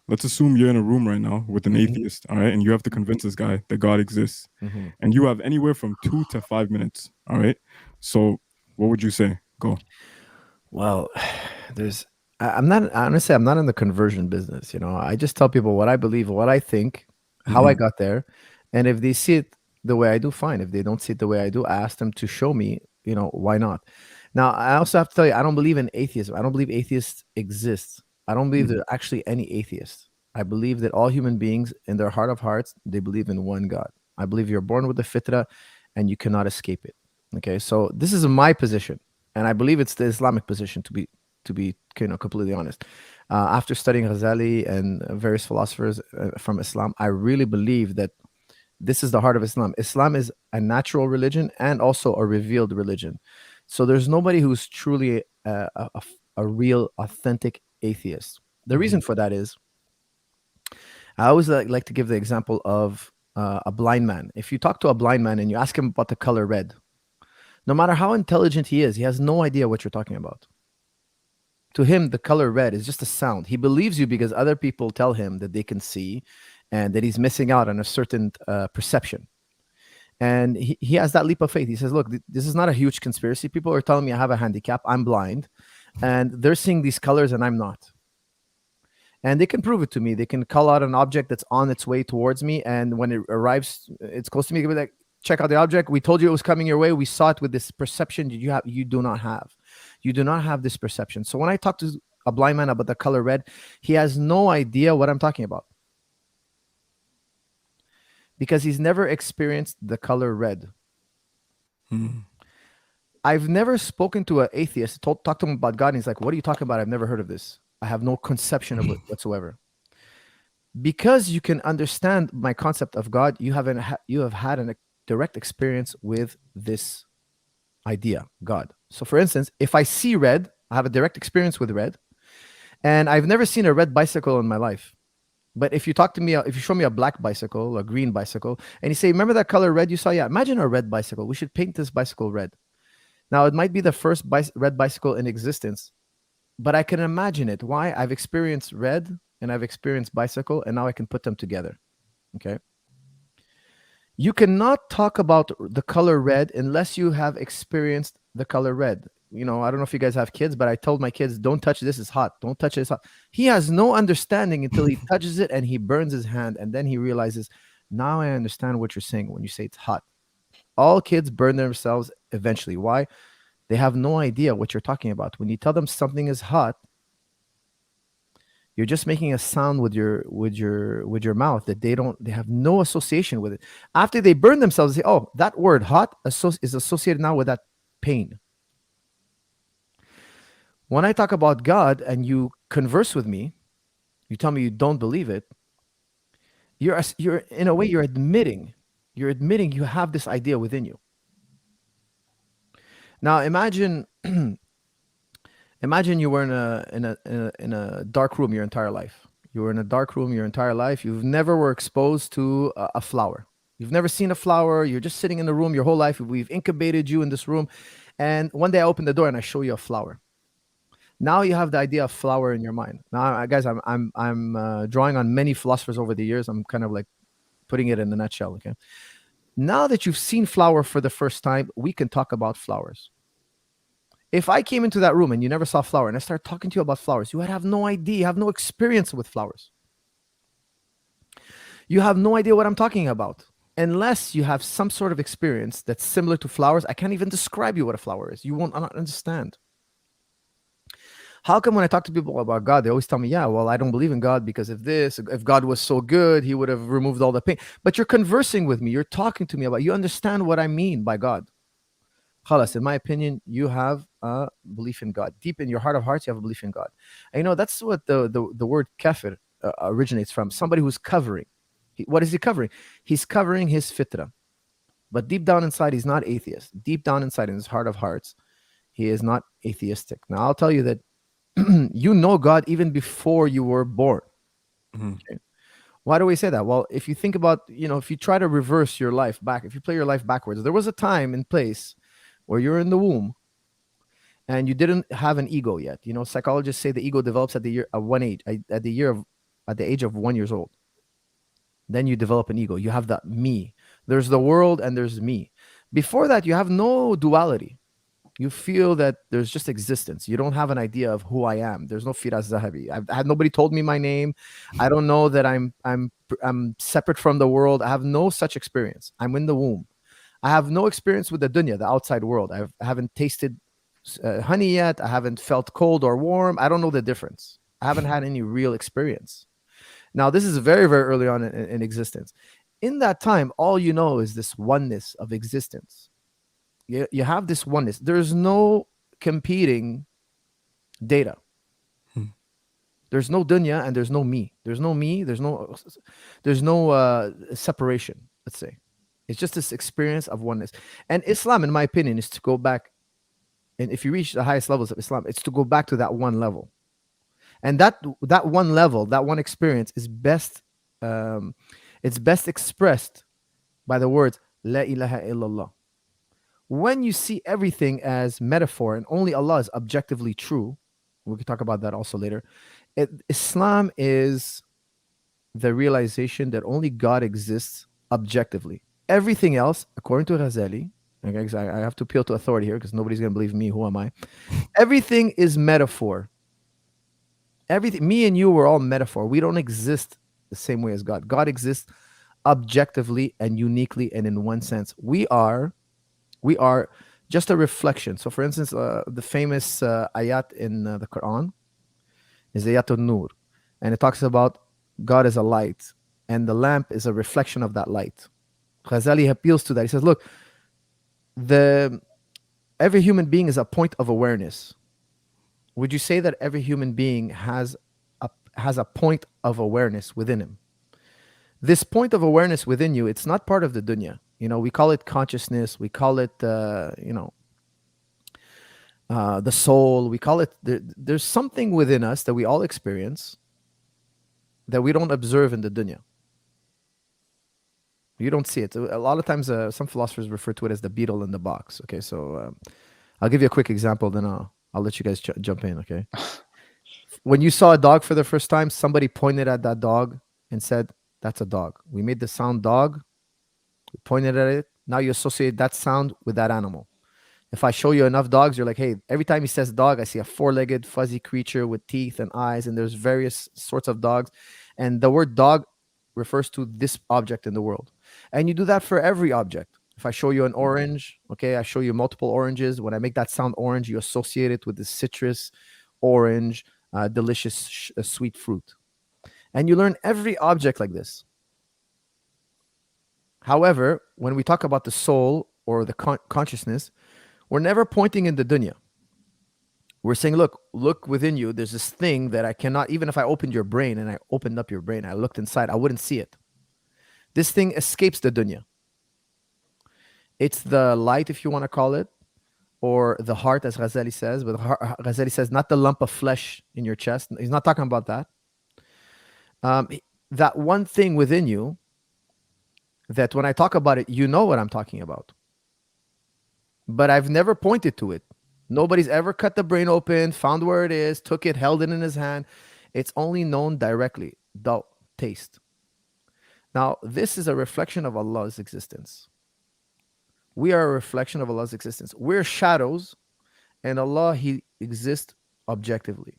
let's assume you're in a room right now with an Hmm. atheist, all right, and you have to convince this guy that God exists, Hmm. and you have anywhere from 2 to 5 minutes, all right. So, what would you say? Go. Well, there's. I'm not honestly. I'm not in the conversion business. I just tell people what I believe, what I think, how I Hmm. got there, and if they see it the way I do, fine. If they don't see it the way I do, I ask them to show me. Why not? Now, I also have to tell you, I don't believe in atheism. I don't believe atheists exist. I don't believe Hmm. there's actually any atheists. I believe that all human beings, in their heart of hearts, they believe in one God. I believe you're born with the fitra, and you cannot escape it. Okay, so this is my position, and I believe it's the Islamic position to be completely honest. After studying Ghazali and various philosophers from Islam, I really believe that this is the heart of Islam. Islam is a natural religion and also a revealed religion. So there's nobody who's truly a real, authentic atheist. The reason Hmm. for that is I always like to give the example of a blind man. If you talk to a blind man and you ask him about the color red, no matter how intelligent he is, he has no idea what you're talking about. To him, the color red is just a sound. He believes you because other people tell him that they can see and that he's missing out on a certain perception. And he has that leap of faith. He says, look, this is not a huge conspiracy. People are telling me I have a handicap. I'm blind. And they're seeing these colors and I'm not. And they can prove it to me. They can call out an object that's on its way towards me. And when it arrives, it's close to me. They'll be like, check out the object. We told you it was coming your way. We saw it with this perception that you do not have. You do not have this perception. So when I talk to a blind man about the color red, he has no idea what I'm talking about because he's never experienced the color red. Hmm. I've never spoken to an atheist, talked to him about God, and he's like, "What are you talking about? I've never heard of this. I have no conception of it whatsoever." Because you can understand my concept of God, you have had a direct experience with this idea, God. So, for instance, if I see red, I have a direct experience with red, and I've never seen a red bicycle in my life. But if you talk to me, if you show me a black bicycle, a green bicycle, and you say, "Remember that color red you saw? Yeah, imagine a red bicycle. We should paint this bicycle red." Now, it might be the first red bicycle in existence, but I can imagine it. Why? I've experienced red and I've experienced bicycle, and now I can put them together. Okay. You cannot talk about the color red unless you have experienced the color red. I don't know if you guys have kids, but I told my kids, don't touch this, it's hot. Don't touch it, it's hot. He has no understanding until he touches it and he burns his hand. And then he realizes, now I understand what you're saying when you say it's hot. All kids burn themselves eventually. Why? They have no idea what you're talking about. When you tell them something is hot, you're just making a sound with your mouth that they have no association with it. After they burn themselves, they say, "Oh, that word hot is associated now with that pain." When I talk about God and you converse with me, you tell me you don't believe it. You're in a way you're admitting you have this idea within you. Now imagine you were in a dark room your entire life. You were in a dark room your entire life. You've never were exposed to a flower. You've never seen a flower. You're just sitting in the room your whole life. We've incubated you in this room, and one day I open the door and I show you a flower. Now you have the idea of flower in your mind. Now, guys, I'm drawing on many philosophers over the years. I'm kind of like putting it in a nutshell. Okay. Now that you've seen flower for the first time, we can talk about flowers. If I came into that room and you never saw a flower and I started talking to you about flowers, you would have no idea, you have no experience with flowers. You have no idea what I'm talking about. Unless you have some sort of experience that's similar to flowers, I can't even describe you what a flower is. You won't not understand. How come when I talk to people about God, they always tell me, yeah, well, I don't believe in God because if God was so good, he would have removed all the pain. But you're conversing with me, you're talking to me about, you understand what I mean by God. Khalas, in my opinion, you have a belief in God. Deep in your heart of hearts, you have a belief in God. And that's what the word kafir originates from. Somebody who's covering. What is he covering? He's covering his fitra. But deep down inside, he's not atheist. Deep down inside, in his heart of hearts, he is not atheistic. Now, I'll tell you that you know God even before you were born. Hmm. Okay? Why do we say that? Well, if you think about, if you try to reverse your life back, if you play your life backwards, there was a time and place where you're in the womb and you didn't have an ego yet. Psychologists say the ego develops at the year at one age, at the year of at the age of 1 years old. Then you develop an ego. You have that me. There's the world and there's me. Before that, you have no duality. You feel that there's just existence. You don't have an idea of who I am. There's no Firas Zahabi. I've had nobody told me my name. I don't know that I'm separate from the world. I have no such experience. I'm in the womb. I have no experience with the dunya, the outside world. I haven't tasted honey yet. I haven't felt cold or warm. I don't know the difference. I haven't had any real experience. Now, this is very, very early on in existence. In that time, all you know is this oneness of existence. You have this oneness. There's no competing data. Hmm. There's no dunya and there's no me. There's no me. There's no separation. Let's say it's just this experience of oneness. And Islam, in my opinion, is to go back. And if you reach the highest levels of Islam, it's to go back to that one level. And that one level, that one experience, is it's best expressed by the words La ilaha illallah. When you see everything as metaphor and only Allah is objectively true, we can talk about that also later. Islam is the realization that only God exists objectively. Everything else, according to Ghazali, okay, I have to appeal to authority here because nobody's going to believe me. Who am I? Everything is metaphor. Everything, me and you, we're all metaphor. We don't exist the same way as God. God exists objectively and uniquely, and in one sense, we are just a reflection. So, for instance, the famous ayat in the Quran is ayat al-Nur, and it talks about God as a light, and the lamp is a reflection of that light. Ghazali appeals to that. He says, look, every human being is a point of awareness. Would you say that every human being has a point of awareness within him? This point of awareness within you, it's not part of the dunya. We call it consciousness. We call it, the soul. We call it, there's something within us that we all experience that we don't observe in the dunya. You don't see it. A lot of times, some philosophers refer to it as the beetle in the box. Okay, so I'll give you a quick example, then I'll let you guys jump in, okay? When you saw a dog for the first time, somebody pointed at that dog and said, that's a dog. We made the sound dog. We pointed at it. Now you associate that sound with that animal. If I show you enough dogs, you're like, hey, every time he says dog, I see a four-legged, fuzzy creature with teeth and eyes, and there's various sorts of dogs. And the word dog refers to this object in the world. And you do that for every object. If I show you an orange, okay, I show you multiple oranges. When I make that sound orange, you associate it with the citrus, orange, delicious, sweet fruit. And you learn every object like this. However, when we talk about the soul or the consciousness, we're never pointing in the dunya. We're saying, look within you. There's this thing that I cannot, even if I opened your brain and I opened up your brain, I looked inside, I wouldn't see it. This thing escapes the dunya. It's the light, if you want to call it, or the heart, as Ghazali says. But Ghazali says, not the lump of flesh in your chest. He's not talking about that. That one thing within you that when I talk about it, you know what I'm talking about. But I've never pointed to it. Nobody's ever cut the brain open, found where it is, took it, held it in his hand. It's only known directly, taste. Now, this is a reflection of Allah's existence. We are a reflection of Allah's existence. We're shadows, and Allah, He exists objectively.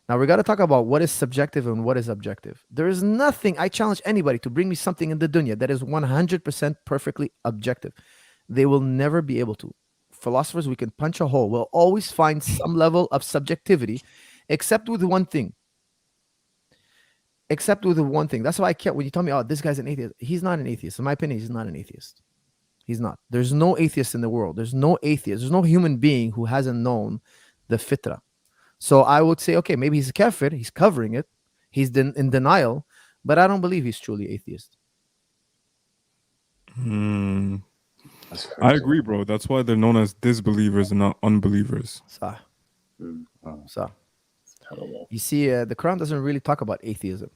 Now, we got to talk about what is subjective and what is objective. There is nothing, I challenge anybody to bring me something in the dunya that is 100% perfectly objective. They will never be able to. Philosophers, we can punch a hole. We'll always find some level of subjectivity, except with one thing. Except with one thing. That's why I can't, when you tell me, oh, this guy's an atheist, he's not an atheist. In my opinion, he's not an atheist. He's not. There's no atheist in the world. There's no atheist. There's no human being who hasn't known the fitrah. So I would say, okay, maybe he's a kafir. He's covering it. He's in denial. But I don't believe he's truly atheist. I agree, bro. That's why they're known as disbelievers and not unbelievers. So, you see, the Quran doesn't really talk about atheism.